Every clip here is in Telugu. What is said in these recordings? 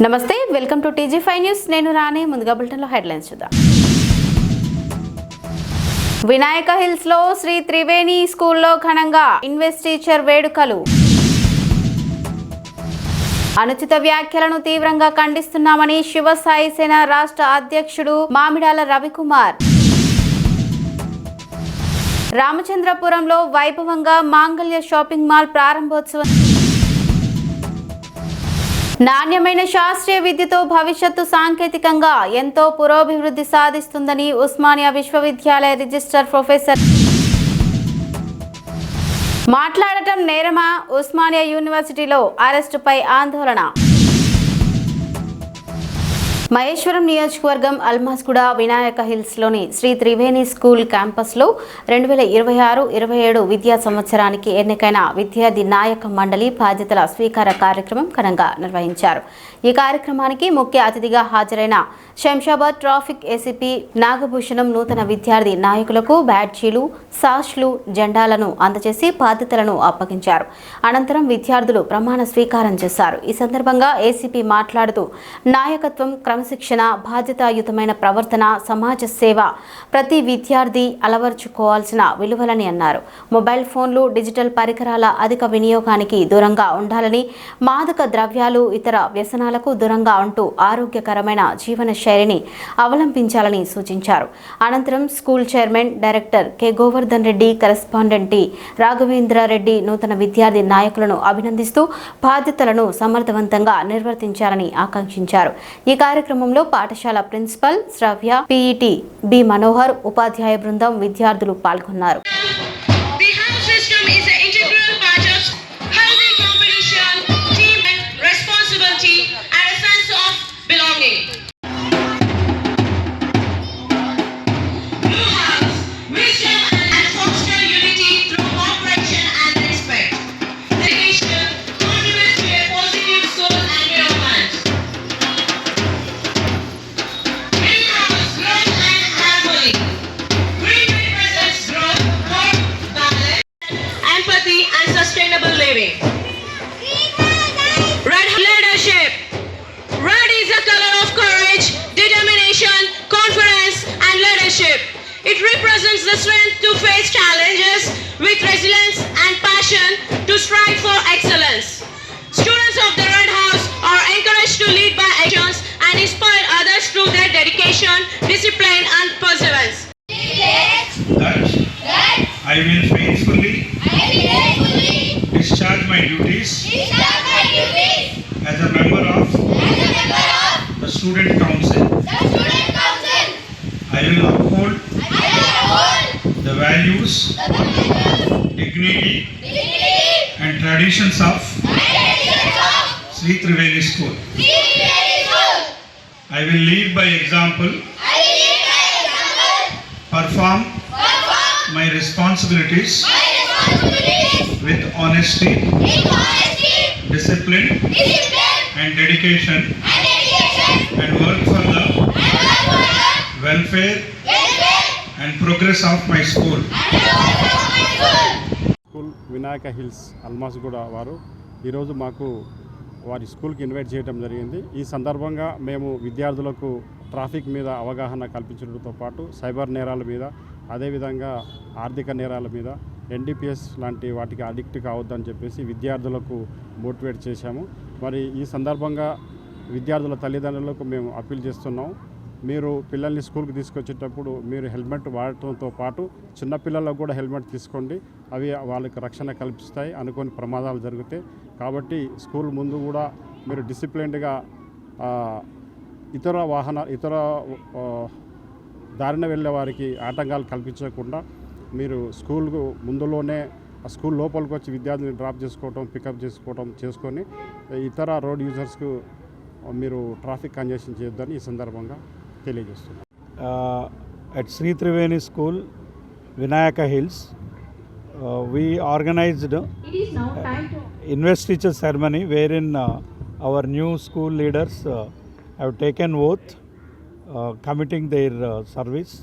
నమస్తే, వెల్కమ్ టు TG5 న్యూస్. నేను రాణి. ముందుగా బులెటిన్లో హెడ్లైన్స్ చూద్దాం. వినాయక హిల్స్ లో శ్రీ త్రివేణి స్కూల్లో ఘనంగా ఇన్వెస్టిచర్ వేడుకలు. అనుచిత వ్యాఖ్యలను తీవ్రంగా ఖండిస్తున్నామని శివసాయి సేన రాష్ట్ర అధ్యక్షుడు మామిడాల రవికుమార్. రామచంద్రపురంలో వైభవంగా మాంగళ్య షాపింగ్ మాల్ ప్రారంభోత్సవం. నాణ్యమైన శాస్త్రీయ విద్యతో భవిష్యత్తు సాంకేతికంగా ఎంతో పురోభివృద్ధి సాధిస్తుందని ఉస్మానియా విశ్వవిద్యాలయ రిజిస్ట్రార్ ప్రొఫెసర్. మాట్లాడటం నేరమా? ఉస్మానియా యూనివర్సిటీలో అరెస్టుపై ఆందోళన. మహేశ్వరం నియోజకవర్గం అల్మాస్గూడ వినాయక హిల్స్లోని శ్రీ త్రివేణి స్కూల్ క్యాంపస్లో 2026-27 విద్యా సంవత్సరానికి ఎన్నికైన విద్యార్థి నాయక మండలి బాధ్యతల స్వీకార కార్యక్రమం ఘనంగా నిర్వహించారు. ఈ కార్యక్రమానికి ముఖ్య అతిథిగా హాజరైన శంషాబాద్ ట్రాఫిక్ ఏసీపీ నాగభూషణం నూతన విద్యార్థి నాయకులకు బ్యాడ్జీలు, సాష్లు, జెండాలను అందజేసి బాధ్యతలను అప్పగించారు. అనంతరం విద్యార్థులు ప్రమాణ స్వీకారం చేశారు. ఈ సందర్భంగా ఏసీపీ మాట్లాడుతూ నాయకత్వం, క్రమశిక్షణ, బాధ్యతాయుతమైన ప్రవర్తన, సమాజ సేవ ప్రతి విద్యార్థి అలవర్చుకోవాల్సిన విలువలని అన్నారు. మొబైల్ ఫోన్లు, డిజిటల్ పరికరాల అధిక వినియోగానికి దూరంగా ఉండాలని, మాదక ద్రవ్యాలు, ఇతర వ్యసనాలకు దూరంగా ఉంటూ ఆరోగ్యకరమైన జీవన శైలిని అవలంబించాలని సూచించారు. అనంతరం school chairman, director K Govardhan Reddy, correspondent T Raghavendra Reddy నూతన విద్యార్థి నాయకులను అభినందిస్తూ బాధ్యతలను సమర్థవంతంగా నిర్వర్తించాలని ఆకాంక్షించారు. ఈ కార్యక్రమంలో పాఠశాల ప్రిన్సిపల్ శ్రవ్య, పీఈటీ బి మనోహర్, ఉపాధ్యాయ బృందం, విద్యార్థులు పాల్గొన్నారు. It represents the strength to face challenges with resilience and passion to strive for excellence. Students of the Red House are encouraged to lead by actions and inspire others through their dedication, discipline and perseverance. That I will faithfully discharge my duties as a member of the Student Council. I will uphold the values, dignity and traditions of Sri Triveni School. I will lead by example, perform my responsibilities with honesty, discipline and dedication, and work for the welfare and progress of my school. School Vinayaka hills Almasguda వారు ఈరోజు మాకు వారి స్కూల్కి ఇన్వైట్ చేయడం జరిగింది. ఈ సందర్భంగా మేము విద్యార్థులకు ట్రాఫిక్ మీద అవగాహన కల్పించడంతో పాటు సైబర్ నేరాల మీద, అదేవిధంగా ఆర్థిక నేరాల మీద, NDPS లాంటి వాటికి అడిక్ట్ కావద్దని చెప్పేసి విద్యార్థులకు మోటివేట్ చేశాము. మరి ఈ సందర్భంగా విద్యార్థుల తల్లిదండ్రులకు మేము అప్పీల్ చేస్తున్నాం. మీరు పిల్లల్ని స్కూల్కి తీసుకొచ్చేటప్పుడు మీరు హెల్మెట్ వాడటంతో పాటు చిన్నపిల్లలకు కూడా హెల్మెట్ తీసుకోండి. అవి వాళ్ళకి రక్షణ కల్పిస్తాయి. అనుకోని ప్రమాదాలు జరుగుతాయి. కాబట్టి స్కూల్ ముందు కూడా మీరు డిసిప్లిన్డ్గా ఇతర దారిన వెళ్ళే వారికి ఆటంకాలు కల్పించకుండా మీరు స్కూల్కు ముందులోనే స్కూల్ లోపలికి వచ్చి విద్యార్థిని డ్రాప్ చేసుకోవటం, పికప్ చేసుకొని ఇతర రోడ్ యూజర్స్కు మీరు ట్రాఫిక్ కంజెషన్ చేయొద్దని ఈ సందర్భంగా తెలియజేస్తున్నాను. At Sri Triveni School, Vinayaka Hills, we organized investiture ceremony wherein our new school leaders have taken oath committing their service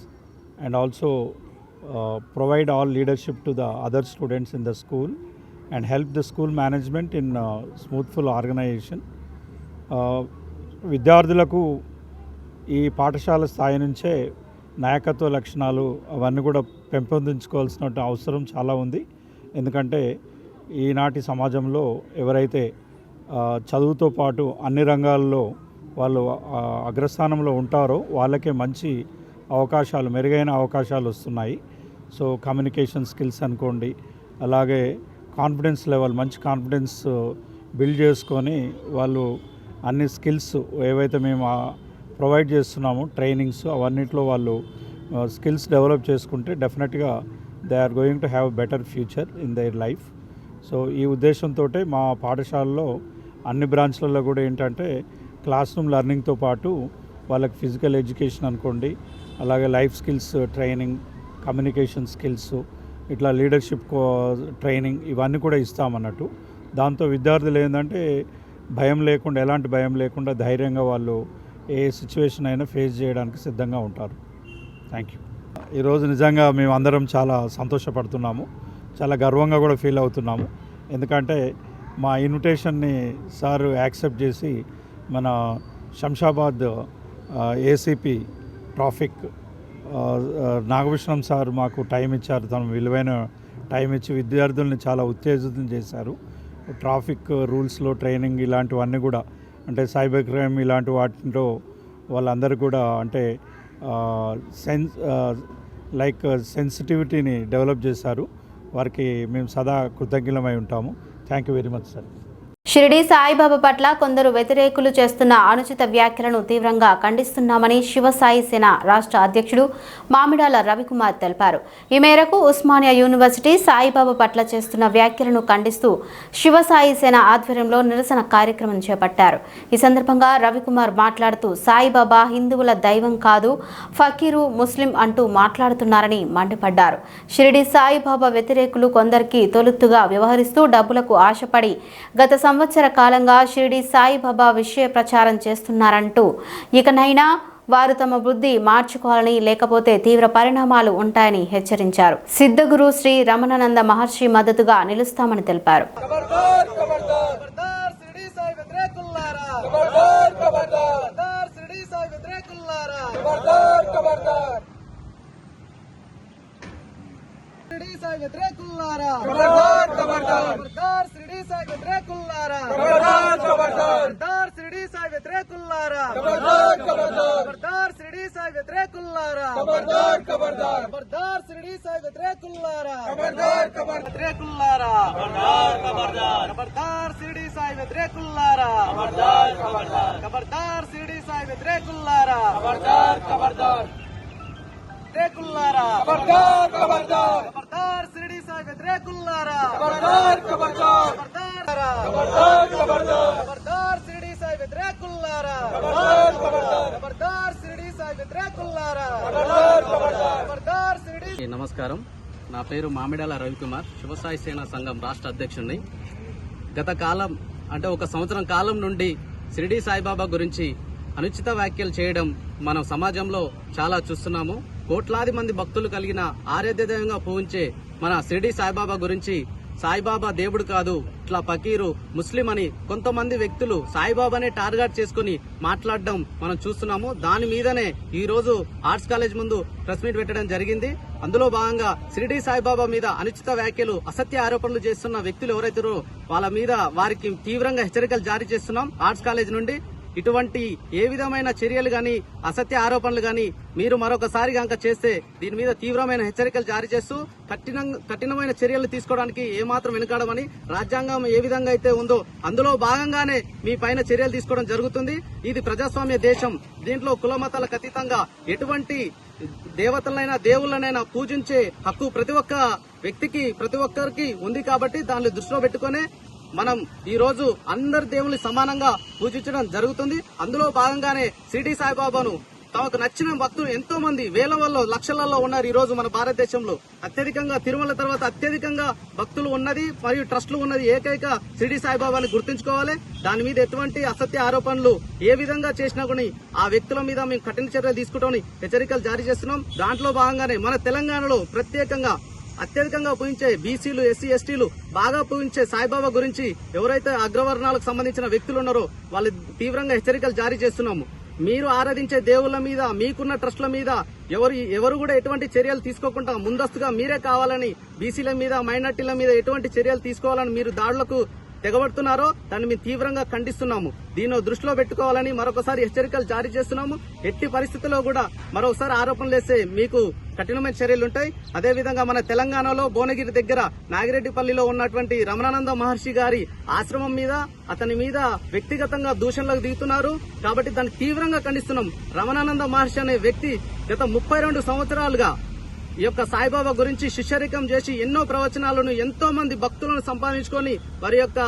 and also provide all leadership to the other students in the school and help the school management in smoothful organization. విద్యార్థులకు ఈ పాఠశాల స్థాయి నుంచే నాయకత్వ లక్షణాలు అవన్నీ కూడా పెంపొందించుకోవాల్సిన అవసరం చాలా ఉంది. ఎందుకంటే ఈనాటి సమాజంలో ఎవరైతే చదువుతో పాటు అన్ని రంగాల్లో వాళ్ళు అగ్రస్థానంలో ఉంటారో వాళ్ళకే మంచి అవకాశాలు, మెరుగైన అవకాశాలు వస్తున్నాయి. సో కమ్యూనికేషన్ స్కిల్స్ అనుకోండి, అలాగే కాన్ఫిడెన్స్ లెవెల్, మంచి కాన్ఫిడెన్స్ బిల్డ్ చేసుకొని వాళ్ళు అన్ని స్కిల్స్ ఏవైతే మేము ప్రొవైడ్ చేస్తున్నామో ట్రైనింగ్స్ అవన్నిట్లో వాళ్ళు స్కిల్స్ డెవలప్ చేసుకుంటే డెఫినెట్గా they are going to have better future in their life. So ఈ ఉద్దేశంతో మా పాఠశాలలో అన్ని బ్రాంచ్లలో కూడా ఏంటంటే క్లాస్ రూమ్ లెర్నింగ్తో పాటు వాళ్ళకి ఫిజికల్ ఎడ్యుకేషన్ అనుకోండి, అలాగే life skills training, communication skills, ఇట్లా లీడర్షిప్ ట్రైనింగ్ ఇవన్నీ కూడా ఇస్తామన్నట్టు. దాంతో విద్యార్థులు ఏంటంటే భయం లేకుండా, ఎలాంటి భయం లేకుండా ధైర్యంగా వాళ్ళు ఏ సిచ్యువేషన్ అయినా ఫేస్ చేయడానికి సిద్ధంగా ఉంటారు. Thank you. ఈరోజు నిజంగా మేము అందరం చాలా సంతోషపడుతున్నాము, చాలా గర్వంగా కూడా ఫీల్ అవుతున్నాము. ఎందుకంటే మా ఇన్విటేషన్ని సార్ యాక్సెప్ట్ చేసి మన Shamshabad ACP traffic Nagabhushanam sir మాకు టైం ఇచ్చారు. తను విలువైన టైం ఇచ్చి విద్యార్థుల్ని చాలా ఉత్తేజితం చేశారు. ట్రాఫిక్ రూల్స్లో ట్రైనింగ్ ఇలాంటివన్నీ కూడా, అంటే సైబర్ క్రైమ్ ఇలాంటి వాటిలో వాళ్ళందరూ కూడా అంటే సెన్సిటివిటీని డెవలప్ చేశారు. వారికి మేము సదా కృతజ్ఞులమై ఉంటాము. Thank you very much sir. Shirdi Saibaba పట్ల కొందరు వ్యతిరేకులు చేస్తున్న అనుచిత వ్యాఖ్యలను తీవ్రంగా ఖండిస్తున్నామని శివసాయి సేన రాష్ట్ర అధ్యక్షుడు మామిడాల రవికుమార్ తెలిపారు. ఈ మేరకు ఉస్మానియా యూనివర్సిటీ సాయిబాబా పట్ల చేస్తున్న వ్యాఖ్యలను ఖండిస్తూ శివసాయి సేన ఆధ్వర్యంలో నిరసన కార్యక్రమం చేపట్టారు. ఈ సందర్భంగా రవికుమార్ మాట్లాడుతూ సాయిబాబా హిందువుల దైవం కాదు, ఫకీరు, ముస్లిం అంటూ మాట్లాడుతున్నారని మండిపడ్డారు. షిరిడి సాయిబాబా వ్యతిరేకులు కొందరికి తొలుతుగా వ్యవహరిస్తూ డబ్బులకు ఆశపడి గత సంవత్సర కాలంగా షిరిడి సాయిబాబా విషయ ప్రచారం చేస్తున్నారంటూ ఇకనైనా వారు తమ బుద్ధి మార్చుకోవాలని, లేకపోతే తీవ్ర పరిణామాలు ఉంటాయని హెచ్చరించారు. సిద్ధగురు శ్రీ రమణానంద మహర్షి మద్దతుగా నిలుస్తామని తెలిపారు. షిరిడి సాయి వ్యతిరేకులారా ఖబర్దార్ ఖబర్దార్ ఖబర్దార్ షిరిడి సాయి వ్యతిరేకులారా ఖబర్దార్ ఖబర్దార్ ఖబర్దార్ షిరిడి సాయి వ్యతిరేకులారా ఖబర్దార్ ఖబర్దార్ ఖబర్దార్ షిరిడి సాయి వ్యతిరేకులారా ఖబర్దార్ ఖబర్దార్ ఖబర్దార్ షిరిడి సాయి వ్యతిరేకులారా ఖబర్దార్ ఖబర్దార్ వ్యతిరేకులారా ఖబర్దార్ ఖబర్దార్ ఖబర్దార్ షిరిడి సాయి వ్యతిరేకులారా ఖబర్దార్ ఖబర్దార్ ఖబర్దార్ షిరిడి సాయి వ్యతిరేకులారా ఖబర్దార్ ఖబర్దార్ వ్యతిరేకులారా ఖబర్దార్ ఖబర్దార్ ఖబర్దార్ షిరిడి సాయి వ్యతిరేకులారా ఖబర్దార్ ఖబర్దార్ ఖబర్దార్ ఖబర్దార్ ఖబర్దార్ షిరిడి సాయి వ్యతిరేకులారా ఖబర్దార్ ఖబర్దార్ ఖబర్దార్ షిరిడి సాయి వ్యతిరేకులారా ఖబర్దార్ ఖబర్దార్ ఖబర్దార్ షిరిడి. నమస్కారం, నా పేరు మామిడాల రవికుమార్, శివసాయి సేన సంఘం రాష్ట్ర అధ్యక్షుడిని. గత కాలం అంటే ఒక సంవత్సరం కాలం నుండి షిరిడి సాయిబాబా గురించి అనుచిత వ్యాఖ్యలు చేయడం మనం సమాజంలో చాలా చూస్తున్నాము. కోట్లాది మంది భక్తులు కలిగిన ఆరాధ్యదైవంగా పూజించే మన షిరిడి సాయిబాబా గురించి సాయిబాబా దేవుడు కాదు, ఇట్లా ఫకీరు, ముస్లిం అని కొంతమంది వ్యక్తులు సాయిబాబానే టార్గెట్ చేసుకుని మాట్లాడడం మనం చూస్తున్నాము. దాని మీదనే ఈ రోజు ఆర్ట్స్ కాలేజ్ ముందు ప్రెస్ మీట్ పెట్టడం జరిగింది. అందులో భాగంగా షిరిడి సాయిబాబా మీద అనుచిత వ్యాఖ్యలు, అసత్య ఆరోపణలు చేస్తున్న వ్యక్తులు ఎవరైతారో వాళ్ళ మీద వారికి తీవ్రంగా హెచ్చరికలు జారీ చేస్తున్నాం. ఆర్ట్స్ కాలేజ్ నుండి ఇటువంటి ఏ విధమైన చర్యలు గాని, అసత్య ఆరోపణలు గాని మీరు మరొకసారి గనక చేస్తే దీని మీద తీవ్రమైన హెచ్చరికలు జారీ చేస్తూ కఠినమైన చర్యలు తీసుకోవడానికి ఏమాత్రం వెనుకాడమని, రాజ్యాంగం ఏ విధంగా అయితే ఉందో అందులో భాగంగానే మీ పైన చర్యలు తీసుకోవడం జరుగుతుంది. ఇది ప్రజాస్వామ్య దేశం. దీంట్లో కుల మతాలకు అతీతంగా ఎటువంటి దేవతలైనా దేవుళ్ళనైనా పూజించే హక్కు ప్రతి ఒక్క వ్యక్తికి, ప్రతి ఒక్కరికి ఉంది. కాబట్టి దాన్ని దృష్టిలో పెట్టుకునే మనం ఈ రోజు అందరి దేవుల్ని సమానంగా పూజించడం జరుగుతుంది. అందులో భాగంగానే షిరిడి సాయిబాబాను తమకు నచ్చిన భక్తులు ఎంతో మంది వేల వల్ల లక్షలలో ఉన్నారు. ఈ రోజు మన భారతదేశంలో అత్యధికంగా తిరుమల తర్వాత అత్యధికంగా భక్తులు ఉన్నది మరియు ట్రస్టులు ఉన్నది ఏకైక షిరిడి సాయిబాబాని గుర్తుంచుకోవాలి. దాని మీద ఎటువంటి అసత్య ఆరోపణలు ఏ విధంగా చేసినా కూడా ఆ వ్యక్తుల మీద మేము కఠిన చర్యలు తీసుకుంటామని హెచ్చరికలు జారీ చేస్తున్నాం. దాంట్లో భాగంగానే మన తెలంగాణలో ప్రత్యేకంగా అత్యధికంగా పూజించే బీసీలు, ఎస్సీ, ఎస్టీలు బాగా పూజించే సాయిబాబా గురించి ఎవరైతే అగ్రవర్ణాలకు సంబంధించిన వ్యక్తులు ఉన్నారో వాళ్ళు తీవ్రంగా హెచ్చరికలు జారీ చేస్తున్నాము. మీరు ఆరాధించే దేవుళ్ళ మీద, మీకున్న ట్రస్ట్ల మీద ఎవరు కూడా ఎటువంటి చర్యలు తీసుకోకుండా ముందస్తుగా మీరే కావాలని బీసీల మీద, మైనార్టీల మీద ఎటువంటి చర్యలు తీసుకోవాలని మీరు దాడులకు తెగబడుతున్నారో దాన్ని మేము తీవ్రంగా ఖండిస్తున్నాము. దీన్ని దృష్టిలో పెట్టుకోవాలని మరొకసారి హెచ్చరికలు జారీ చేస్తున్నాము. ఎట్టి పరిస్థితుల్లో కూడా మరొకసారి ఆరోపణలు వేస్తే మీకు కఠినమైన చర్యలు ఉంటాయి. అదేవిధంగా మన తెలంగాణలో భువనగిరి దగ్గర నాగిరెడ్డిపల్లిలో ఉన్నటువంటి రమణానంద మహర్షి గారి ఆశ్రమం మీద, అతని మీద వ్యక్తిగతంగా దూషణలకు దిగుతున్నారు. కాబట్టి దాన్ని తీవ్రంగా ఖండిస్తున్నాం. రమణానంద మహర్షి అనే వ్యక్తి గత 32 సంవత్సరాలుగా ఈ యొక్క సాయిబాబా గురించి శిష్యరికం చేసి ఎన్నో ప్రవచనాలను, ఎంతో మంది భక్తులను సంపాదించుకొని వారి యొక్క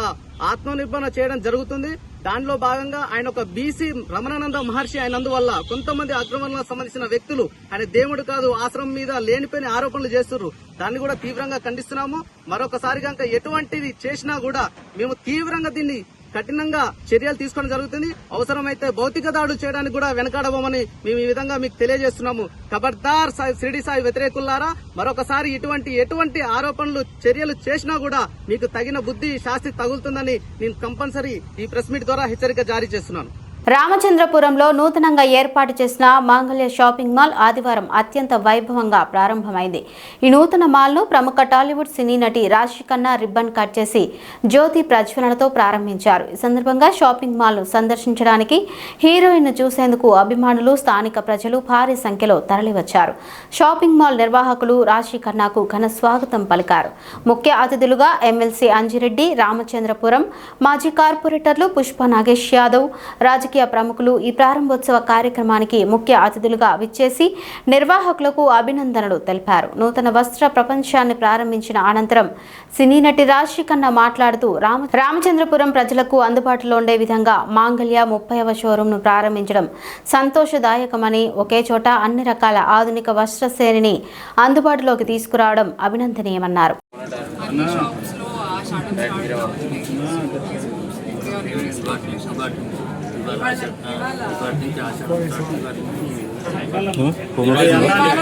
ఆత్మనిర్భరణ చేయడం జరుగుతుంది. దానిలో భాగంగా ఆయన ఒక బీసీ రమణానంద మహర్షి అయినందువల్ల కొంతమంది అగ్రవర్ణాలకు సంబంధించిన వ్యక్తులు ఆయన దేవుడు కాదు, ఆశ్రమం మీద లేనిపోయిన ఆరోపణలు చేస్తున్నారు. దాన్ని కూడా తీవ్రంగా ఖండిస్తున్నాము. మరొకసారి కనుక ఎటువంటిది చేసినా కూడా మేము తీవ్రంగా దీన్ని కఠినంగా చర్యలు తీసుకోవడం జరుగుతుంది. అవసరమైతే భౌతిక దాడులు చేయడానికి కూడా వెనకాడబోమని మేము ఈ విధంగా మీకు తెలియజేస్తున్నాము. ఖబర్దార్ షిరిడి సాయి వ్యతిరేకులారా, మరొకసారి ఎటువంటి ఆరోపణలు, చర్యలు చేసినా కూడా మీకు తగిన బుద్ధి, శాస్తి తగులుతుందని నేను కంపల్సరీ ఈ ప్రెస్ మీట్ ద్వారా హెచ్చరిక జారీ చేస్తున్నాను. రామచంద్రపురంలో నూతనంగా ఏర్పాటు చేసిన మాంగళ్య షాపింగ్ మాల్ ఆదివారం అత్యంత వైభవంగా ప్రారంభమైంది. ఈ నూతన మాల్ను ప్రముఖ టాలీవుడ్ సినీ నటి రాశి ఖన్నా రిబ్బన్ కట్ చేసి జ్యోతి ప్రజ్వలనతో ప్రారంభించారు. ఈ సందర్భంగా షాపింగ్ మాల్ను సందర్శించడానికి హీరోయిన్ను చూసేందుకు అభిమానులు, స్థానిక ప్రజలు భారీ సంఖ్యలో తరలివచ్చారు. షాపింగ్ మాల్ నిర్వాహకులు రాశి ఖన్నాకు ఘన స్వాగతం పలికారు. ముఖ్య అతిథులుగా ఎమ్మెల్సీ అంజిరెడ్డి, రామచంద్రపురం మాజీ కార్పొరేటర్లు పుష్ప నాగేష్ యాదవ్, రాజకీయ ప్రముఖులు ఈ ప్రారంభోత్సవ కార్యక్రమానికి ముఖ్య అతిథులుగా విచ్చేసి నిర్వాహకులకు అభినందనలు తెలిపారు. నూతన వస్త్ర ప్రపంచాన్ని ప్రారంభించిన అనంతరం సినీ నటి రాశి ఖన్నా మాట్లాడుతూ రామచంద్రపురం ప్రజలకు అందుబాటులో ఉండే విధంగా మాంగళ్య 30వ షోరూంను ప్రారంభించడం సంతోషదాయకమని, ఒకే చోట అన్ని రకాల ఆధునిక వస్త్ర శ్రేణిని అందుబాటులోకి తీసుకురావడం అభినందనీయమన్నారు.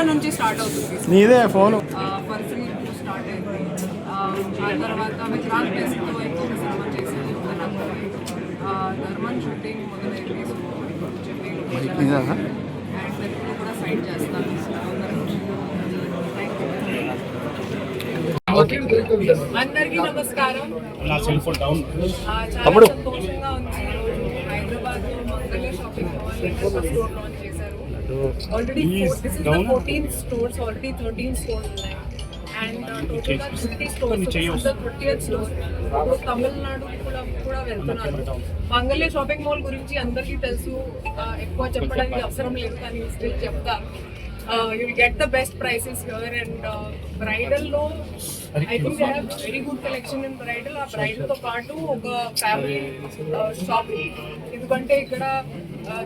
నుంచి స్టార్ట్ అవుతుంది. నీదే ఫోన్ స్టార్ట్ అయింది. ఆ తర్వాత విక్రాంత్ ప్లేస్తో ఎక్కువ సినిమా చేశాను. ధర్మన్ షూటింగ్ మొదలైంది. అండ్ ఇప్పుడు కూడా సైడ్ చేస్తాను. అందరికీ నమస్కారం. చాలా సంతోషంగా ఉంది. హైదరాబాద్ లో Mangalya shopping mall store launch చేశారు. Already this is the 14th stores, already 13 stores ఉన్నాయి. అండ్ టోటల్గా 50 స్టోర్స్, 30th స్టోర్. ఇప్పుడు తమిళనాడు కూడా వెళ్తున్నాను. మంగళ్య షాపింగ్ మాల్ గురించి అందరికీ తెలుసు, ఎక్కువ చెప్పడానికి అవసరం లేదు, కానీ స్టిల్ చెప్తాను. You'll get the best prices here, and bridal lo I think they have very good collection in bridal. ఆ bridal తో పాటు ఒక ఫ్యామిలీ షాప్ ఎందుకంటే ఇక్కడ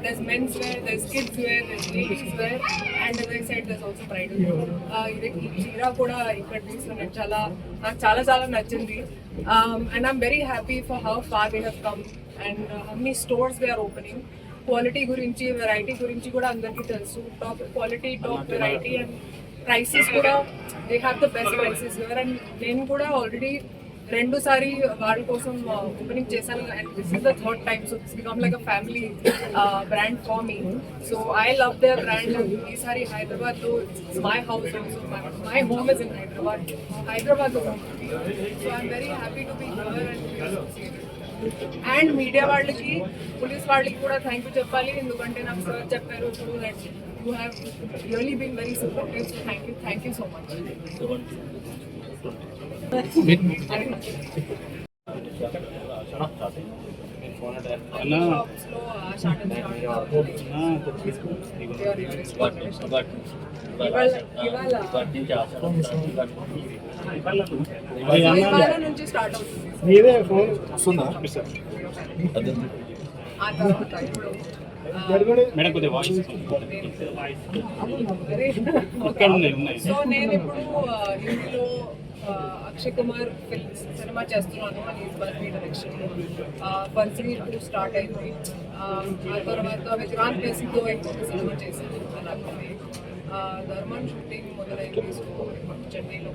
there's men's wear, there's kids wear, there's ladies wear, and as I said there's also bridal. ఇది చీర కూడా ఇక్కడ తీసుకున్నాను. నాకు చాలా నచ్చింది. And I'm very happy for how far they have come and how many stores they are opening. Quality గురించి, వెరైటీ గురించి కూడా అందరికీ తెలుసు. Top quality, top variety and prices కూడా they have the best prices here. And నేను కూడా ఆల్రెడీ 2 సారి వాళ్ళ కోసం ఓపెనింగ్ చేశాను. And this is the 3rd time. So it's become like a family brand for me. So I love their brand. ఈసారి హైదరాబాద్లో it's my house. So my home is in హైదరాబాద్లో. So I'm very happy to be here and associated. And media వాళ్ళకి, పోలీస్ వాళ్ళకి కూడా థ్యాంక్ యూ చెప్పాలి. ఎందుకంటే నాకు సార్ చెప్పారు ఇప్పుడు that you have really been very supportive. So thank you so much. ఇవాళ నుంచి స్టార్ట్ అవుతుంది. నీదే ఫోన్ వస్తుందా? ఆ తర్వాత ఇప్పుడు సో నేను ఇప్పుడు హిందీలో అక్షయ్ కుమార్ ఫిల్మ్స్ సినిమా చేస్తున్నాను. అని బల్బీ డైరెక్షన్. బల్బీ ఇప్పుడు స్టార్ట్ అయింది. ఆ తర్వాత విక్రాంత్ ప్లేస్తో ఎక్కువ సినిమా చేశాను. అలాగే ధర్మన్ షూటింగ్ మొదలైంది. సో చెన్నైలో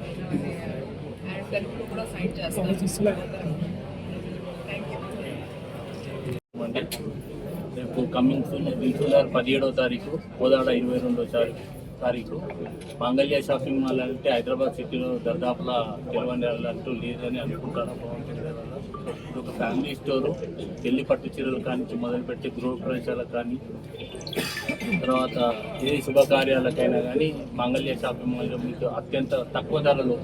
అండ్ తెలుగులో కూడా సైన్ చేస్తాను. Thank you. రేపు కమింగ్ సూన్ దిల్సుఖ్నగర్ 17వ తారీఖు, కోదాడ 22వ తారీఖు. మాంగళ్య షాపింగ్ మాల్ అంటే హైదరాబాద్ సిటీలో దాదాపులా తెలవనట్టు లేదని అనుకుంటాను. ఇది ఒక ఫ్యామిలీ స్టోరు. పెళ్లి పట్టు చీరలు కానీ మొదలుపెట్టి గృహ ప్రవేశాలకు కానీ తర్వాత ఏ శుభకార్యాలకైనా కానీ మాంగళ్య షాపింగ్ మాల్లో మీకు అత్యంత తక్కువ ధరలు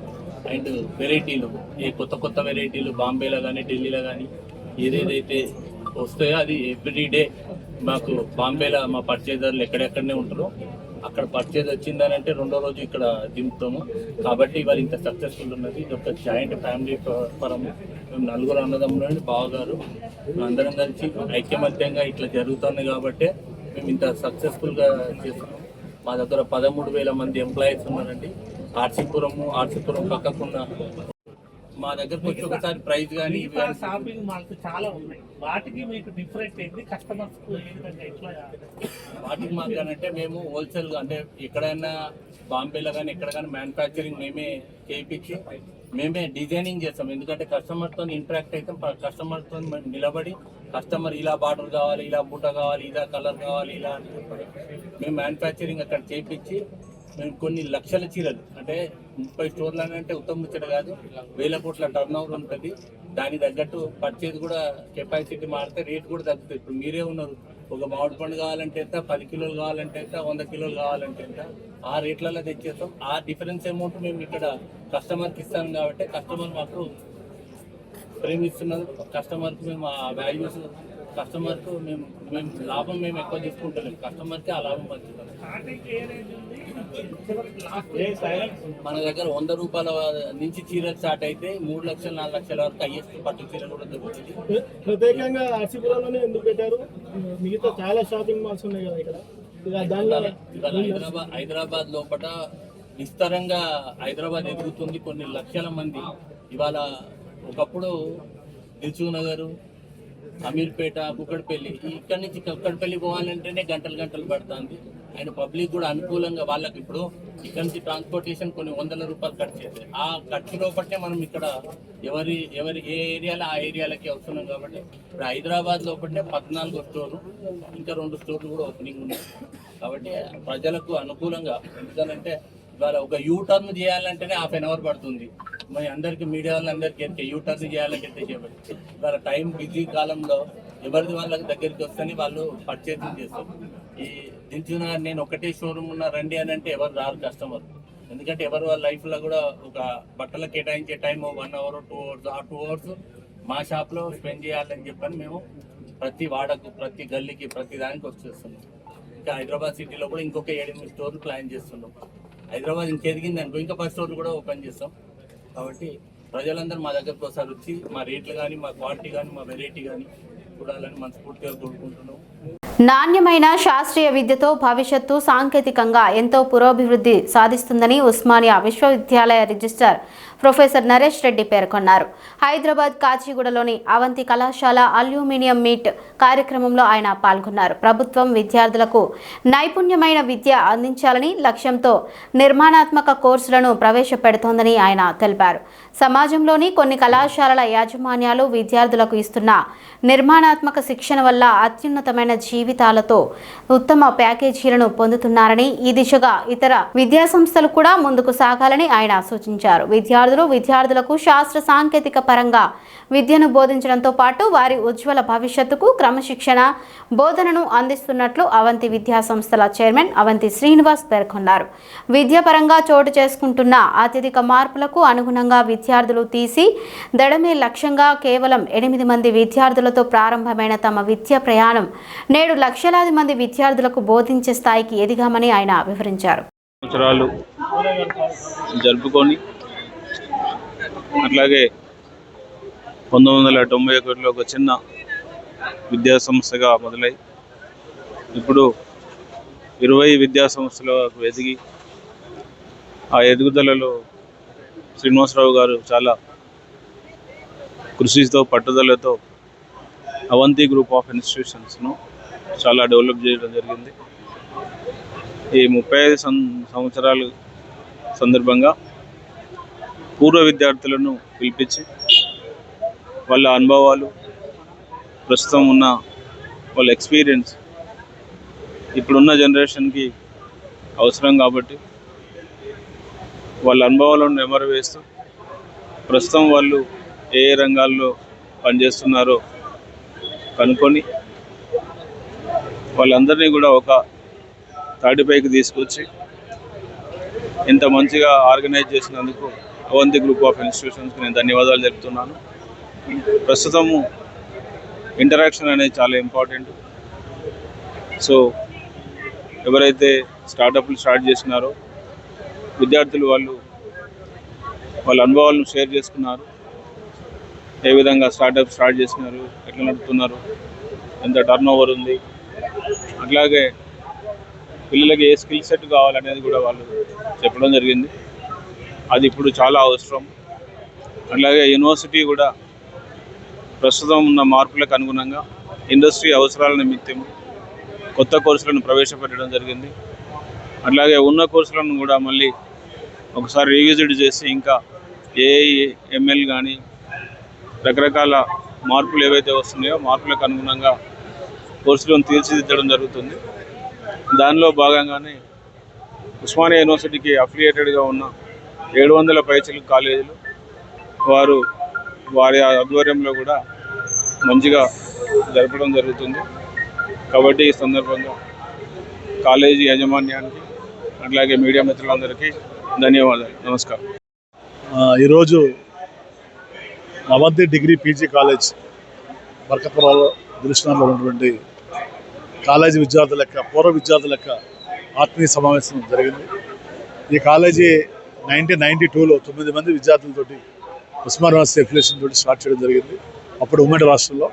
అండ్ వెరైటీలు, ఏ కొత్త వెరైటీలు బాంబేలో కానీ ఢిల్లీలో కానీ ఏదేదైతే వస్తాయో అది ఎవ్రీడే మాకు బాంబేలో మా పర్చేజర్లు ఎక్కడెక్కడనే ఉంటారో అక్కడ పర్చేజ్ వచ్చిందని అంటే రెండో రోజు ఇక్కడ దింపుతాము. కాబట్టి ఇవాళ ఇంత సక్సెస్ఫుల్ ఉన్నది. ఇది ఒక జాయింట్ ఫ్యామిలీ పరము. మేము 4 అన్నదమ్ములు బావగారు అందరం కలిసి ఐక్యమత్యంగా ఇట్లా జరుగుతుంది కాబట్టి మేము ఇంత సక్సెస్ఫుల్గా చేస్తున్నాం. మా దగ్గర 13,000 మంది ఎంప్లాయీస్ ఉన్నారండి. ఆర్సీపురం పక్కకున్న మా దగ్గరకు వచ్చి ఒకసారి ప్రైజ్ కానీ షాపింగ్ మాల్స్ చాలా ఉన్నాయి. వాటికి మీకు డిఫరెంట్ ఏంటి? కస్టమర్స్ వాటికి మాకు అంటే మేము హోల్సేల్గా అంటే ఎక్కడైనా బాంబేలో కానీ ఎక్కడ కానీ మ్యానుఫ్యాక్చరింగ్ మేమే చేయించి మేమే డిజైనింగ్ చేస్తాం. ఎందుకంటే కస్టమర్తో ఇంటరాక్ట్ అవుతాం. కస్టమర్తో నిలబడి కస్టమర్ ఇలా బార్డర్ కావాలి, ఇలా బూట కావాలి, ఇలా కలర్ కావాలి, ఇలా మేము మ్యానుఫ్యాక్చరింగ్ అక్కడ చేయించి మేము కొన్ని లక్షల చీరలు అంటే 30 స్టోర్లు అంటే ఉత్తమ ముచ్చట కాదు, 1000 కోట్ల టర్న్ ఓవర్ ఉంటుంది. దానికి తగ్గట్టు పర్చేజ్ కూడా కెపాసిటీ మారితే రేట్ కూడా తగ్గుతుంది. ఇప్పుడు మీరే ఉన్నారు, ఒక మామిడి పండు కావాలంటే ఎంత, 10 కిలోలు కావాలంటే ఎంత, 100 కిలోలు కావాలంటే ఎంత, ఆ రేట్లలో తెచ్చేస్తాం. ఆ డిఫరెన్స్ అమౌంట్ మేము ఇక్కడ కస్టమర్కి ఇస్తాం కాబట్టి కస్టమర్ మాకు ప్రేమిస్తున్నారు. కస్టమర్కి మేము ఆ వాల్యూస్ కస్టమర్కు మేము లాభం మేము ఎక్కువ తీసుకుంటలేము, కస్టమర్కి ఆ లాభం పంచుతాం. మన దగ్గర 100 రూపాయల నుంచి చీరలు స్టార్ట్ అయితే 3 లక్షలు 4 లక్షల వరకు హైయెస్ట్ పట్టు చీర కూడా దొరుకుతుంది. ప్రత్యేకంగా ఆర్సీపురంలోనే ఎందుకు పెట్టారు? మిగతా చాలా షాపింగ్ మాల్స్ ఉన్నాయి కదా ఇక్కడ. హైదరాబాద్ లోపల విస్తారంగా హైదరాబాద్ ఎదుగుతుంది. కొన్ని లక్షల మంది ఇవాళ ఒకప్పుడు దిల్సుఖ్నగర్, అమీర్పేట, కుక్కడపల్లి, ఇక్కడి నుంచి కుక్కడపల్లి పోవాలంటేనే గంటలు పడుతుంది. అండ్ పబ్లిక్ కూడా అనుకూలంగా వాళ్ళకి ఇప్పుడు ఇక్కడ నుంచి ట్రాన్స్పోర్టేషన్ కొన్ని 100 రూపాయలు ఖర్చు చేస్తాయి. ఆ ఖర్చు లోపట్టే మనం ఇక్కడ ఎవరి ఏ ఏరియాలో ఆ ఏరియాలకి వస్తున్నాం. కాబట్టి ఇప్పుడు హైదరాబాద్ లోపట్టే 14 స్టోర్లు, ఇంకా 2 స్టోర్లు కూడా ఓపెనింగ్ ఉన్నాయి. కాబట్టి ప్రజలకు అనుకూలంగా, ఎందుకంటే ఇవాళ ఒక యూటర్న్ చేయాలంటేనే 1/2 అవర్ పడుతుంది. మరి అందరికీ మీడియా వాళ్ళందరికీ యూటర్న్ చేయాలంటే చేయబడి ఇవాళ టైం బిజీ కాలంలో ఎవరిది వాళ్ళకి దగ్గరికి వస్తేనే వాళ్ళు పర్చేసింగ్ చేస్తారు. ఈ దిల్సుఖ్నగర్ నేను ఒకటే షోరూమ్ ఉన్న రండి అని అంటే ఎవరు రారు కస్టమర్. ఎందుకంటే ఎవరు వాళ్ళ లైఫ్లో కూడా ఒక బట్టలు కేటాయించే టైం 1 అవర్ 2 అవర్స్, ఆ 2 అవర్స్ మా షాప్లో స్పెండ్ చేయాలని చెప్పని మేము ప్రతి వాడకు, ప్రతి గల్లీకి, ప్రతి దానికి వచ్చేస్తున్నాం. ఇంకా హైదరాబాద్ సిటీలో కూడా ఇంకొక 7-8 స్టోర్లు ప్లాన్ చేస్తున్నాం. హైదరాబాద్ ఇంకెదిగింది అనుకో ఇంకా 10 స్టోర్లు కూడా ఓపెన్ చేస్తాం. కాబట్టి ప్రజలందరూ మా దగ్గరకు ఒకసారి వచ్చి మా రేట్లు కానీ, మా క్వాలిటీ కానీ, మా వెరైటీ కానీ చూడాలని మనస్ఫూర్తిగా కోరుకుంటున్నాం. నాణ్యమైన శాస్త్రీయ విద్యతో భవిష్యత్తు సాంకేతికంగా ఎంతో పురోభివృద్ధి సాధిస్తుందని ఉస్మానియా విశ్వవిద్యాలయ రిజిస్ట్రార్ ప్రొఫెసర్ నరేష్ రెడ్డి పేర్కొన్నారు. హైదరాబాద్ కాచిగూడలోని అవంతి కళాశాల అల్యూమినియం మీట్ కార్యక్రమంలో ఆయన పాల్గొన్నారు. ప్రభుత్వం విద్యార్థులకు నైపుణ్యమైన విద్య అందించాలని లక్ష్యంతో నిర్మాణాత్మక కోర్సులను ప్రవేశపెడుతోందని ఆయన తెలిపారు. సమాజంలోని కొన్ని కళాశాలల యాజమాన్యాలు విద్యార్థులకు ఇస్తున్న నిర్మాణాత్మక శిక్షణ వల్ల అత్యున్నతమైన జీవితాలతో ఉత్తమ ప్యాకేజీలను పొందుతున్నారని, ఈ దిశగా ఇతర విద్యాసంస్థలు కూడా ముందుకు సాగాలని ఆయన సూచించారు. విద్యార్థులకు శాస్త్ర సాంకేతిక పరంగా విద్యను బోధించడంతో పాటు వారి ఉజ్వల భవిష్యత్తుకు క్రమశిక్షణ బోధనను అందిస్తున్నట్లు అవంతి విద్యా సంస్థల చైర్మన్ అవంతి శ్రీనివాస్ పేర్కొన్నారు. విద్యాపరంగా చోటు చేసుకుంటున్న అత్యధిక మార్పులకు అనుగుణంగా విద్యార్థులు తీసి దడమే లక్ష్యంగా కేవలం 8 మంది విద్యార్థులతో ప్రారంభమైన తమ విద్యా ప్రయాణం నేడు లక్షలాది మంది విద్యార్థులకు బోధించే స్థాయికి ఎదిగామని ఆయన వివరించారు. జరుపుకొని అట్లాగే 1991లో ఒక చిన్న విద్యా సంస్థగా మొదలై ఇప్పుడు 20 విద్యా సంస్థలకు ఎదిగి ఆ ఎదుగుదలలో శ్రీనివాసరావు గారు చాలా కృషితో పట్టుదలతో అవంతి గ్రూప్ ఆఫ్ ఇన్స్టిట్యూషన్స్ను చాలా డెవలప్ చేయడం జరిగింది. ఈ 35 సంవత్సరాలు సందర్భంగా పూర్వ విద్యార్థులను పిలిపించి వాళ్ళ అనుభవాలు, ప్రస్తుతం ఉన్న వాళ్ళ ఎక్స్పీరియన్స్ ఇప్పుడున్న జనరేషన్కి అవసరం కాబట్టి వాళ్ళ అనుభవాలను నెమరు వేస్తూ ప్రస్తుతం వాళ్ళు ఏ రంగాల్లో పనిచేస్తున్నారో కనుక్కొని వాళ్ళందరినీ కూడా ఒక తాటిపైకి తీసుకొచ్చి ఇంత మంచిగా ఆర్గనైజ్ చేసినందుకు అవంతి గ్రూప్ ఆఫ్ ఇన్స్టిట్యూషన్స్కి నేను ధన్యవాదాలు తెలుపుతున్నాను. ప్రస్తుతము ఇంటరాక్షన్ అనేది చాలా ఇంపార్టెంట్. సో ఎవరైతే స్టార్టప్లు స్టార్ట్ చేసినారో విద్యార్థులు వాళ్ళ అనుభవాలను షేర్ చేసుకున్నారు. ఏ విధంగా స్టార్టప్ స్టార్ట్ చేసినారు, ఎట్లా నడుపుతున్నారు, ఎంత టర్న్ ఓవర్ ఉంది, అట్లాగే పిల్లలకి ఏ స్కిల్ సెట్ కావాలనేది కూడా వాళ్ళు చెప్పడం జరిగింది. అది ఇప్పుడు చాలా అవసరం. అట్లాగే యూనివర్సిటీ కూడా ప్రస్తుతం ఉన్న మార్పులకు అనుగుణంగా ఇండస్ట్రీ అవసరాల నిమిత్తం కొత్త కోర్సులను ప్రవేశపెట్టడం జరిగింది. అట్లాగే ఉన్న కోర్సులను కూడా మళ్ళీ ఒకసారి రివిజిట్ చేసి ఇంకా ఏఐఎంఎల్ కానీ రకరకాల మార్పులు ఏవైతే వస్తున్నాయో మార్పులకు అనుగుణంగా కోర్సులను తీర్చిదిద్దడం జరుగుతుంది. దానిలో భాగంగానే ఉస్మానియా యూనివర్సిటీకి అఫిలియేటెడ్గా ఉన్న 700 పైచిలకు కాలేజీలు వారి ఆధ్వర్యంలో కూడా మంచిగా జరపడం జరుగుతుంది. కాబట్టి ఈ సందర్భంగా కాలేజీ యాజమాన్యానికి అట్లాగే మీడియా మిత్రులందరికీ ధన్యవాదాలు. నమస్కారం. ఈరోజు అవంతి డిగ్రీ పీజీ కాలేజ్ బర్కత్పురాలో దృష్టిలో ఉన్నటువంటి కాలేజీ విద్యార్థుల యొక్క పూర్వ విద్యార్థుల యొక్క ఆత్మీయ సమావేశం జరిగింది. ఈ కాలేజీ 1992లో 9 మంది విద్యార్థులతోటి ఉస్మానియా యూనివర్సిటీ అఫిలియేషన్ తోటి స్టార్ట్ చేయడం జరిగింది. అప్పుడు ఉమ్మడి రాష్ట్రంలో.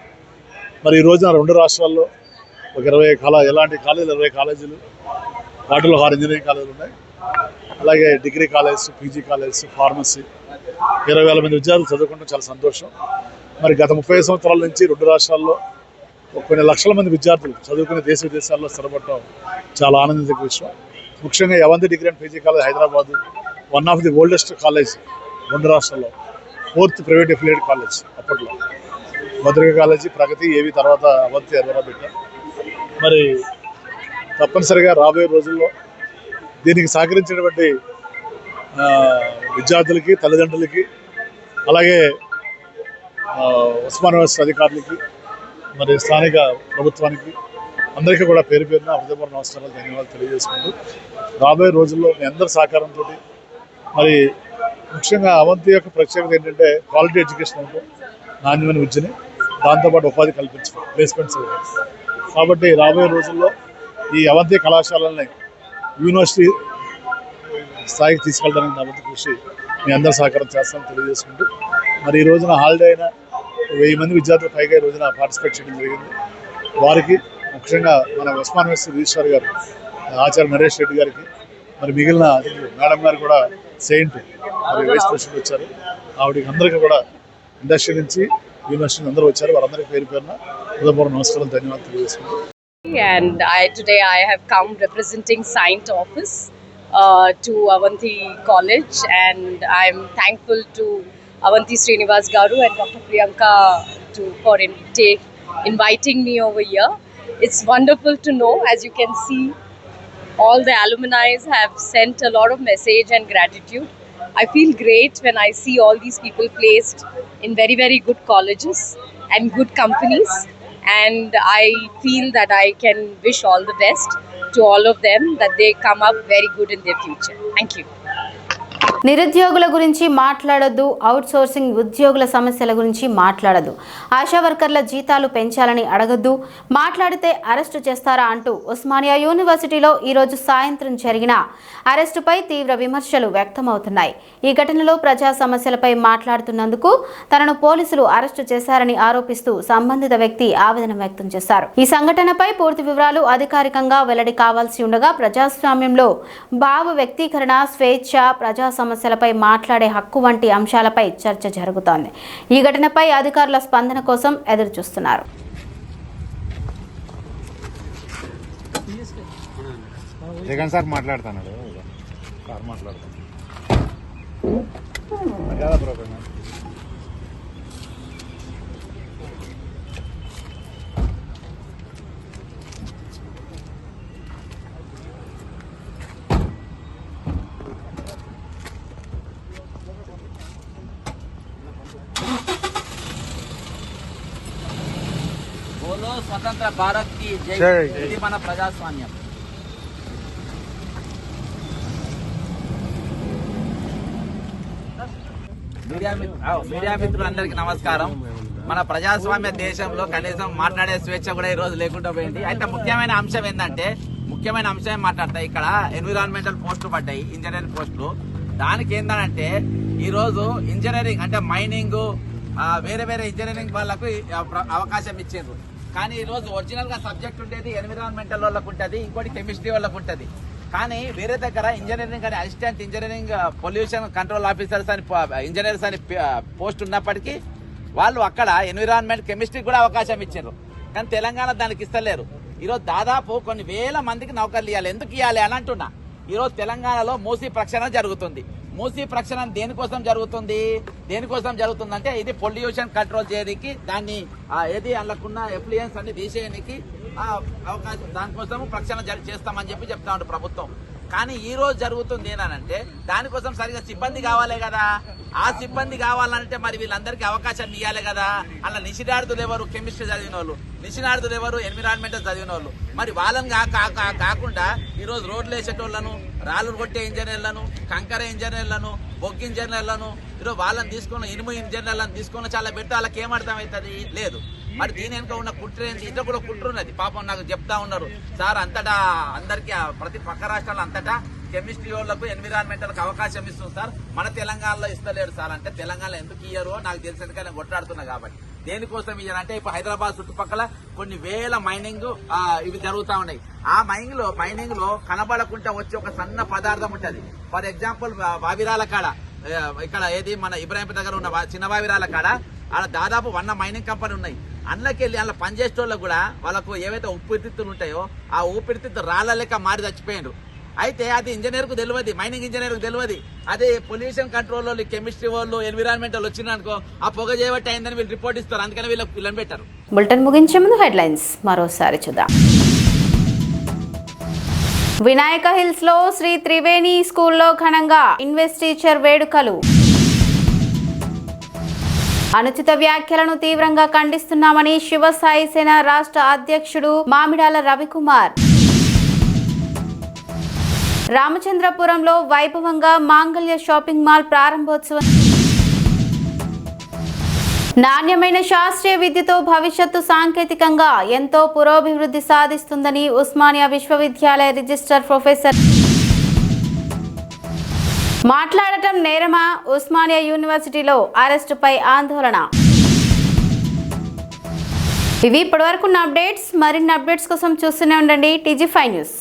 మరి ఈ రోజున 2 రాష్ట్రాల్లో ఒక 20 ఎలాంటి కాలేజీలు 20 కాలేజీలు, వాటిలో 6 ఇంజనీరింగ్ కాలేజీలు ఉన్నాయి. అలాగే degree college, PG college, pharmacy 20,000 మంది విద్యార్థులు చదువుకుంటాం. చాలా సంతోషం. మరి గత 30 సంవత్సరాల నుంచి 2 రాష్ట్రాల్లో కొన్ని లక్షల మంది విద్యార్థులు చదువుకునే దేశ విదేశాల్లో స్థిరపడటం చాలా ఆనందించే విషయం. ముఖ్యంగా Avanti degree and PG college Hyderabad one of the oldest college 2 రాష్ట్రాల్లో, 4th ప్రైవేట్ అఫిలియేటెడ్ కాలేజ్. అప్పట్లో భద్రక కాలేజీ, ప్రగతి, ఏవి, తర్వాత అవంతి ఎర్రరా పెట్టారు. మరి తప్పనిసరిగా రాబోయే రోజుల్లో దీనికి సహకరించినటువంటి విద్యార్థులకి, తల్లిదండ్రులకి, అలాగే ఉస్మానియా యూనివర్సిటీ అధికారులకి, మరి స్థానిక ప్రభుత్వానికి అందరికీ కూడా పేరు పేరున హృదయపూర్వక నమస్కారాలు, ధన్యవాదాలు తెలియజేసుకుంటూ రాబోయే రోజుల్లో మీ అందరి సహకారంతో మరి ముఖ్యంగా అవంతి యొక్క ప్రత్యేకత ఏంటంటే క్వాలిటీ ఎడ్యుకేషన్ అంటే నాణ్యమైన విద్యని, దాంతోపాటు ఉపాధి కల్పించడం, ప్లేస్మెంట్స్. కాబట్టి రాబోయే రోజుల్లో ఈ అవంతి కళాశాలల్ని యూనివర్సిటీ స్థాయికి తీసుకెళ్ళడానికి నా వంతు కృషి మీ అందరి సహకారం చేస్తామని తెలియజేసుకుంటూ మరి ఈ రోజున హాలిడే అయినా 1000 మంది విద్యార్థులు పైగా ఈ రోజున పార్టిసిపేట్ చేయడం జరిగింది. వారికి ముఖ్యంగా మన ఉస్మానియా యూనివర్సిటీ రిజిస్ట్రార్ గారు ఆచార్య నరేష్ రెడ్డి గారికి, మరి మిగిలిన మేడం గారు కూడా సెయింట్ మరి వైస్ ప్రెసిడెంట్ వచ్చారు. ఆవిడకి అందరికీ కూడా ఇండస్ట్రీ నుంచి యూనివర్సిటీ అందరూ వచ్చారు. వారందరికీ పేరు పేరున హృదయపూర్వక నమస్కారాలు, ధన్యవాదాలు తెలియజేసుకుంటాం. And today I have come representing Science Office to Avanti College, and I'm thankful to Avanti Srinivas Garu and Dr. Priyanka for inviting me over here. It's wonderful to know, as you can see, all the alumni have sent a lot of message and gratitude. I feel great when I see all these people placed in very, very good colleges and good companies. And I feel that I can wish all the best to all of them, that they come up very good in their future. Thank you. నిరుద్యోగుల గురించి మాట్లాడొద్దు, అవుట్ సోర్సింగ్ ఉద్యోగుల సమస్యల గురించి మాట్లాడదు, ఆశా వర్కర్ల జీతాలు పెంచాలని అడగద్దు, మాట్లాడితే అరెస్టు చేస్తారా అంటూ ఉస్మానియా యూనివర్సిటీలో ఈరోజు సాయంత్రం జరిగిన అరెస్టుపై తీవ్ర విమర్శలు వ్యక్తమవుతున్నాయి. ఈ ఘటనలో ప్రజా సమస్యలపై మాట్లాడుతున్నందుకు తనను పోలీసులు అరెస్టు చేశారని ఆరోపిస్తూ సంబంధిత వ్యక్తి ఆవేదన వ్యక్తం చేశారు. ఈ సంఘటనపై పూర్తి వివరాలు అధికారికంగా వెల్లడి కావాల్సి ఉండగా ప్రజాస్వామ్యంలో భావ వ్యక్తీకరణ, స్వేచ్ఛ, ప్రజా సమస్యలపై మాట్లాడే హక్కు వంటి అంశాలపై చర్చ జరుగుతోంది. ఈ ఘటనపై అధికారుల స్పందన కోసం ఎదురు చూస్తున్నారు. జగన్ సార్ మాట్లాడుతున్నాడు సార్ మాట్లాడుతాను మర్యాద ప్రోగ్రామ్ బోలో స్వతంత్ర భారత్ కి జై. ఇది మన ప్రజాస్వామ్యం. మీడియా మిత్రులందరికీ నమస్కారం. మన ప్రజాస్వామ్య దేశంలో కనీసం మాట్లాడే స్వేచ్ఛ కూడా ఈ రోజు లేకుండా పోయింది. అయితే ముఖ్యమైన అంశం ఏంటంటే మాట్లాడతాయి. ఇక్కడ ఎన్విరాన్మెంటల్ పోస్టులు పడ్డాయి, ఇంజనీరింగ్ పోస్టులు. దానికి ఏంటంటే ఈ రోజు ఇంజనీరింగ్ అంటే మైనింగ్ వేరే వేరే ఇంజనీరింగ్ వాళ్ళకు అవకాశం ఇచ్చిండ్రు. కానీ ఈ రోజు ఒరిజినల్ గా సబ్జెక్ట్ ఉండేది ఎన్విరాన్మెంటల్ వాళ్ళకు ఉంటుంది, ఇంకోటి కెమిస్ట్రీ వాళ్ళకు ఉంటుంది. కానీ వేరే దగ్గర ఇంజనీరింగ్ అని assistant engineering pollution control officers అని ఇంజనీర్స్ అని పోస్ట్ ఉన్నప్పటికీ వాళ్ళు అక్కడ ఎన్విరాన్మెంట్ కెమిస్ట్రీ కూడా అవకాశం ఇచ్చారు. కానీ తెలంగాణ దానికి ఇస్తలేరు. ఈరోజు దాదాపు కొన్ని వేల మందికి నౌకర్లు ఇవ్వాలి. ఎందుకు ఇవ్వాలి అని అంటున్నా. ఈరోజు తెలంగాణలో మూసీ ప్రక్షాళన జరుగుతుంది. మూసీ ప్రక్షాళన దేనికోసం జరుగుతుందంటే ఇది పొల్యూషన్ కంట్రోల్ చేయడానికి, దాన్ని ఏది అందుకున్న ఎఫ్లుయెన్స్ అన్ని తీసేయడానికి అవకాశం, దానికోసం ప్రక్షాళన చేస్తామని చెప్తా ఉంది ప్రభుత్వం. కానీ ఈ రోజు జరుగుతుంది ఏంటంటే దానికోసం సరిగా సిబ్బంది కావాలి కదా. ఆ సిబ్బంది కావాలంటే మరి వీళ్ళందరికీ అవకాశం ఇవ్వాలి కదా. అలా నిషినార్థులు ఎవరు? కెమిస్ట్రీ చదివిన వాళ్ళు. నిషినార్థులు ఎవరు? ఎన్విరాన్మెంటల్ చదివిన వాళ్ళు. మరి వాళ్ళని కాకుండా ఈరోజు రోడ్లు వేసేటోళ్లను, రాళ్ళు కొట్టే ఇంజనీర్లను, కంకర ఇంజనీర్లను, బొగ్గు ఇంజనీర్లను ఈరోజు వాళ్ళని తీసుకున్న ఇనుము ఇంజనీర్లను తీసుకున్న చాలా పెడితే వాళ్ళకి ఏమర్థం అవుతుంది? లేదు. మరి దీని వెనుక ఉన్న కుట్ర ఏంటి? ఇట్లా కూడా కుట్ర ఉన్నది. పాపం నాకు చెప్తా ఉన్నారు సార్, అంతటా అందరికీ ప్రతి పక్క రాష్ట్రాల్లో అంతటా కెమిస్ట్రీ వాళ్ళకు ఎన్విరాన్మెంటల్కి అవకాశం ఇస్తుంది సార్, మన తెలంగాణలో ఇస్తలేరు సార్. అంటే తెలంగాణలో ఎందుకు ఇయ్యారో నాకు తెలిసినట్టుగా నేను కొట్లాడుతున్నా. కాబట్టి దేనికోసం ఇయ్యారంటే ఇప్పుడు హైదరాబాద్ చుట్టుపక్కల కొన్ని వేల మైనింగ్ ఇవి జరుగుతూ ఉన్నాయి. ఆ మైనింగ్ లో కనబడకుండా వచ్చే ఒక సన్న పదార్థం ఉంటది. ఫర్ ఎగ్జాంపుల్ వావిరాల కాడ, ఇక్కడ ఏది మన ఇబ్రాహింపేట దగ్గర ఉన్న చిన్న వావిరాల కాడ అలా దాదాపు 100 మైనింగ్ కంపెనీ ఉన్నాయి. అందులోకి వెళ్ళి అలా పనిచేసేటోళ్ళకు కూడా వాళ్ళకు ఏవైతే ఊపిరితిత్తులు ఉంటాయో ఆ ఊపిరితిత్తు రాళ్ళ లెక్క మారి చచ్చిపోయారు. అయితే అది ఇంజనీర్ కు తెలియదు, మైనింగ్ ఇంజనీర్ కు తెలియదు. అదే పొల్యూషన్ కంట్రోల్ వాళ్ళు, కెమిస్ట్రీ వాళ్ళు, ఎన్విరాన్మెంటల్ వచ్చిందనుకో ఆ పొగ చేయబట్టి అయిందని వీళ్ళు రిపోర్ట్ ఇస్తారు. అందుకని వీళ్ళని పెట్టారు. బులెటిన్ ముగించే ముందు హెడ్లైన్స్ మరోసారి చూద్దాం. వినాయక హిల్స్ లో శ్రీ త్రివేణి స్కూల్లో ఘనంగా ఇన్వెస్టిచర్ వేడుకలు. అనుచిత వ్యాఖ్యలను తీవ్రంగా ఖండిస్తున్నామని శివసాయి సేన రాష్ట్ర అధ్యక్షుడు మామిడాల రవికుమార్. రామచంద్రపురంలో వైభవంగా మాంగళ్య షాపింగ్ మాల్ ప్రారంభోత్సవం. నాణ్యమైన శాస్త్రీయ విద్యతో భవిష్యత్తు సాంకేతికంగా ఎంతో పురోభివృద్ధి సాధిస్తుందని ఉస్మానియా విశ్వవిద్యాలయ రిజిస్ట్రార్ ప్రొఫెసర్. మాట్లాడటం నేరమా? ఉస్మానియా యూనివర్సిటీలో అరెస్టుపై ఆందోళన. ఇవి ఇప్పటివరకున్న అప్డేట్స్. మరిన్ని అప్డేట్స్ కోసం చూస్తూనే ఉండండి TG5 న్యూస్.